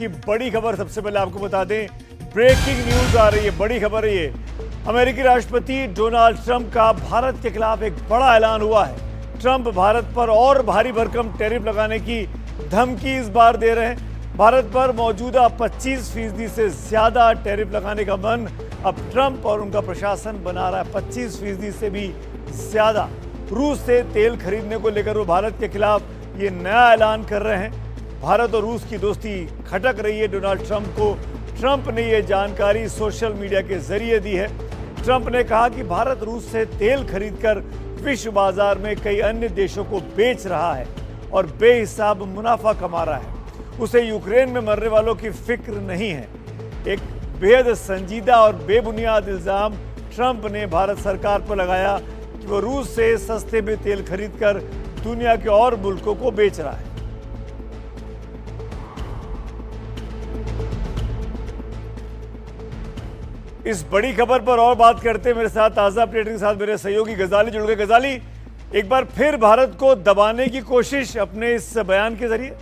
की बड़ी खबर सबसे पहले आपको बता दें, ब्रेकिंग न्यूज आ रही है, बड़ी खबर है ये। अमेरिकी राष्ट्रपति डोनाल्ड ट्रंप का भारत के खिलाफ एक बड़ा ऐलान हुआ है। ट्रंप भारत पर और भारी भरकम टैरिफ लगाने की धमकी इस बार दे रहे हैं। भारत पर मौजूदा 25% से ज्यादा टैरिफ लगाने का मन अब ट्रंप और उनका प्रशासन बना रहा है। 25% से भी ज्यादा रूस से तेल खरीदने को लेकर वो भारत के खिलाफ ये नया ऐलान कर रहे हैं। भारत और रूस की दोस्ती खटक रही है डोनाल्ड ट्रंप को। ट्रंप ने यह जानकारी सोशल मीडिया के जरिए दी है। ट्रंप ने कहा कि भारत रूस से तेल खरीदकर विश्व बाजार में कई अन्य देशों को बेच रहा है और बेहिसाब मुनाफा कमा रहा है। उसे यूक्रेन में मरने वालों की फिक्र नहीं है। एक बेहद संजीदा और बेबुनियाद इल्जाम ट्रंप ने भारत सरकार पर लगाया कि वो रूस से सस्ते में तेल खरीदकर दुनिया के और मुल्कों को बेच रहा है। इस बड़ी खबर पर और बात करते हैं, मेरे साथ ताजा अपडेट के साथ मेरे सहयोगी गजाली जुड़ गए। गजाली, एक बार फिर भारत को दबाने की कोशिश अपने इस बयान के जरिए।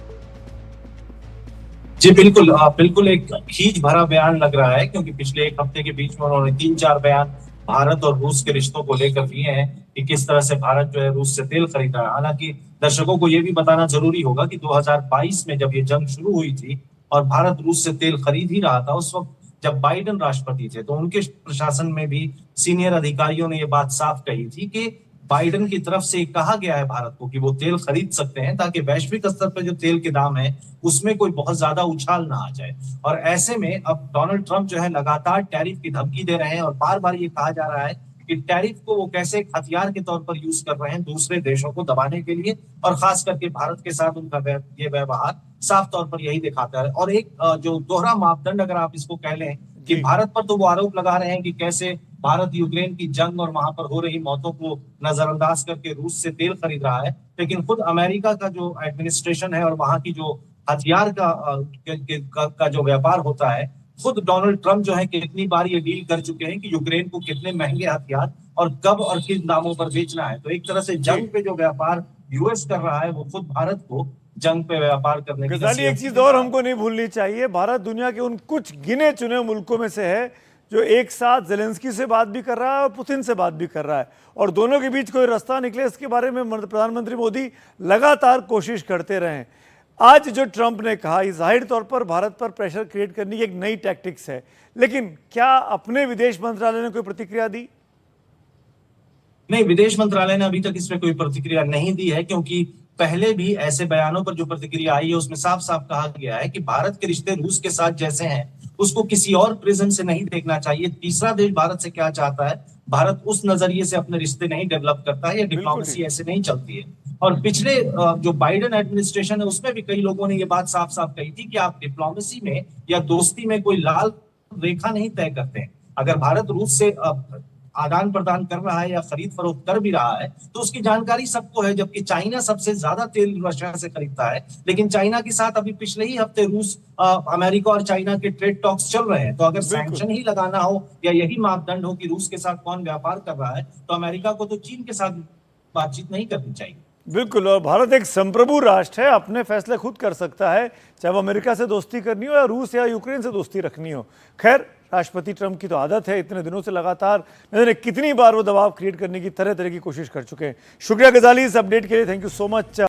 जी बिल्कुल, बिल्कुल एक खींच भरा बयान लग रहा है, क्योंकि पिछले एक हफ्ते के बीच में उन्होंने 3-4 बयान भारत और रूस के रिश्तों को लेकर दिए हैं कि किस तरह से भारत जो है रूस से तेल खरीद रहा है। हालांकि दर्शकों को यह भी बताना जरूरी होगा कि 2022 में जब ये जंग शुरू हुई थी और भारत रूस से तेल खरीद ही रहा था, उस वक्त जब बाइडेन राष्ट्रपति थे तो उनके प्रशासन में भी सीनियर अधिकारियों ने यह बात साफ कही थी कि बाइडेन की तरफ से कहा गया है भारत को कि वो तेल खरीद सकते हैं ताकि वैश्विक स्तर पर जो तेल के दाम है उसमें कोई बहुत ज्यादा उछाल ना आ जाए। और ऐसे में अब डोनाल्ड ट्रंप जो है लगातार टैरिफ की धमकी दे रहे हैं और बार बार ये कहा जा रहा है कि टैरिफ को वो कैसे एक हथियार के तौर पर यूज कर रहे हैं दूसरे देशों को दबाने के लिए, और खास करके भारत के साथ उनका ये व्यवहार साफ तौर पर यही दिखाता है। और एक जो दोहरा मापदंड अगर आप इसको कह लें कि भारत पर तो वो आरोप लगा रहे हैं कि कैसे भारत यूक्रेन की जंग और वहां पर हो रही मौतों को नजरअंदाज करके रूस से तेल खरीद रहा है, लेकिन खुद अमेरिका का जो एडमिनिस्ट्रेशन है और वहां की जो हथियार का जो व्यापार होता है, खुद डोनाल्ड ट्रंप जो है कितनी बार ये डील कर चुके हैं कि यूक्रेन को कितने महंगे हथियार और कब और किस दामों पर बेचना है। तो एक तरह से जंग पे जो व्यापार यूएस कर रहा है वो खुद भारत को जंग पे व्यापार करने की गजाली, एक चीज और हमको नहीं भूलनी चाहिए, भारत दुनिया के उन कुछ गिने चुने मुल्कों में से है जो एक साथ जेलेंस्की से बात भी कर रहा है और पुतिन से बात भी कर रहा है, और दोनों के बीच कोई रास्ता निकले इसके बारे में प्रधानमंत्री मोदी लगातार कोशिश करते रहे। आज जो ट्रंप ने कहा, ये जाहिर तौर पर भारत पर प्रेशर क्रिएट करने की एक नई टैक्टिक्स है, लेकिन क्या अपने विदेश मंत्रालय ने कोई प्रतिक्रिया दी? नहीं, विदेश मंत्रालय ने अभी तक इसमें कोई प्रतिक्रिया नहीं दी है, क्योंकि पहले भी ऐसे बयानों पर जो प्रतिक्रिया आई है उसमें साफ साफ कहा गया है कि भारत के रिश्ते रूस के साथ जैसे हैं उसको किसी और प्रिज्म से नहीं देखना चाहिए। तीसरा देश भारत से क्या चाहता है, भारत उस नजरिए से अपने रिश्ते नहीं डेवलप करता है या डिप्लोमेसी ऐसे नहीं चलती है। और पिछले जो बाइडेन एडमिनिस्ट्रेशन है उसमें भी कई लोगों ने ये बात साफ साफ कही थी कि आप डिप्लोमेसी में या दोस्ती में कोई लाल रेखा नहीं तय करते हैं। अगर भारत रूस से आदान प्रदान कर रहा है या खरीद फरोख्त कर भी रहा है तो उसकी जानकारी सबको है, जबकि चाइना सबसे ज्यादा तेल रशिया से खरीदता है, लेकिन चाइना के साथ अभी पिछले ही हफ्ते रूस अमेरिका और चाइना के ट्रेड टॉक्स चल रहे हैं। तो अगर सैंक्शन ही लगाना हो या यही मापदंड हो कि रूस के साथ कौन व्यापार कर रहा है, तो अमेरिका को तो चीन के साथ बातचीत नहीं करनी चाहिए। बिल्कुल, और भारत एक संप्रभु राष्ट्र है, अपने फैसले खुद कर सकता है, चाहे वो अमेरिका से दोस्ती करनी हो या रूस या यूक्रेन से दोस्ती रखनी हो। खैर, राष्ट्रपति ट्रंप की तो आदत है, इतने दिनों से लगातार न जाने कितनी बार वो दबाव क्रिएट करने की तरह तरह की कोशिश कर चुके हैं। शुक्रिया गजाली इस अपडेट के लिए, थैंक यू सो मच।